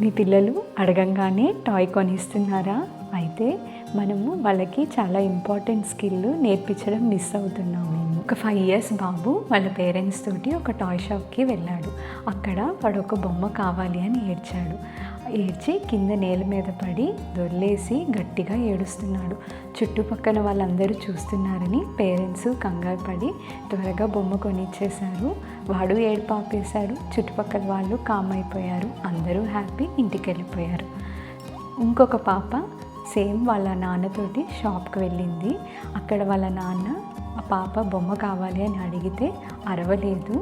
మీ పిల్లలు అడగంగానే టాయ్ కొనిస్తున్నారా? అయితే మనము వాళ్ళకి చాలా ఇంపార్టెంట్ స్కిల్ నేర్పించడం మిస్ అవుతున్నాం మేము. ఒక 5 years బాబు వాళ్ళ పేరెంట్స్ తోటి ఒక టాయ్ షాప్కి వెళ్ళాడు. అక్కడ వాడు ఒక బొమ్మ కావాలి అని ఏడ్చి కింద నేల మీద పడి దొర్లేసి గట్టిగా ఏడుస్తున్నాడు. చుట్టుపక్కల వాళ్ళందరూ చూస్తున్నారని పేరెంట్స్ కంగారు పడి త్వరగా బొమ్మ కొనిచ్చేశారు. వాడు ఏడుపు ఆపేశాడు. చుట్టుపక్కల వాళ్ళు కామ్ అయిపోయారు. అందరూ హ్యాపీ, ఇంటికి వెళ్ళిపోయారు. ఇంకొక పాప సేమ్ వాళ్ళ నాన్నతోటి షాప్కి వెళ్ళింది. అక్కడ వాళ్ళ నాన్న ఆ పాప బొమ్మ కావాలి అని అడిగితే అరవలేదు.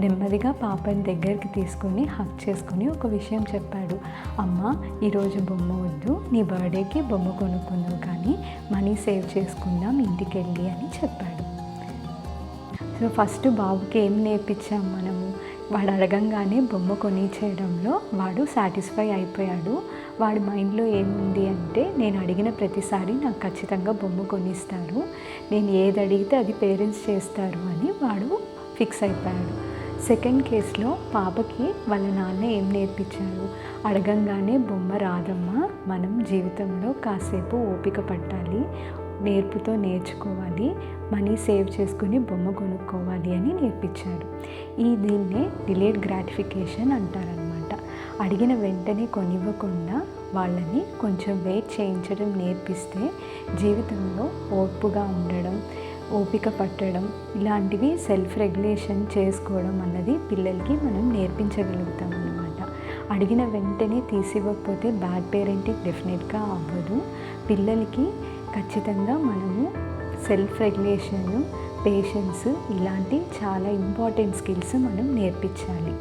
నెమ్మదిగా పాపని దగ్గరికి తీసుకొని హగ్ చేసుకొని ఒక విషయం చెప్పాడు. అమ్మ, ఈరోజు బొమ్మ వద్దు, నీ బర్త్డేకి బొమ్మ కొనుక్కుందాం, కానీ మనీ సేవ్ చేసుకుందాం ఇంటికి వెళ్ళి అని చెప్పాడు. సో ఫస్ట్ బాబుకి ఏం నేర్పించాం మనము? వాడు అడగంగానే బొమ్మ కొనిచ్చేయడంలో వాడు సాటిస్ఫై అయిపోయాడు. వాడి మైండ్లో ఏముంది అంటే, నేను అడిగిన ప్రతిసారి నాకు ఖచ్చితంగా బొమ్మ కొనిస్తారు, నేను ఏది అడిగితే అది పేరెంట్స్ చేస్తారు అని వాడు ఫిక్స్ అయిపోయాడు. సెకండ్ కేసులో పాపకి వాళ్ళ నాన్న ఏం నేర్పించారు? అడగంగానే బొమ్మ రాదమ్మా, మనం జీవితంలో కాసేపు ఓపిక పట్టాలి, నేర్పుతో నేర్చుకోవాలి, మనీ సేవ్ చేసుకుని బొమ్మ కొనుక్కోవాలి అని నేర్పించాడు. దీన్నే డిలేడ్ గ్రాటిఫికేషన్ అంటారనమాట. అడిగిన వెంటనే కొనివ్వకుండా వాళ్ళని కొంచెం వెయిట్ చేయించడం నేర్పిస్తే జీవితంలో ఓర్పుగా ఉండడం, ఓపిక పట్టడం, ఇలాంటివి సెల్ఫ్ రెగ్యులేషన్ చేసుకోవడం అన్నది పిల్లలకి మనం నేర్పించగలుగుతాం అన్నమాట. అడిగిన వెంటనే తీసివ్వకపోతే బ్యాడ్ పేరెంటింగ్ డెఫినెట్గా అవ్వదు. పిల్లలకి ఖచ్చితంగా మనము సెల్ఫ్ రెగ్యులేషన్, పేషెన్స్ ఇలాంటి చాలా ఇంపార్టెంట్ స్కిల్స్ మనం నేర్పించాలి.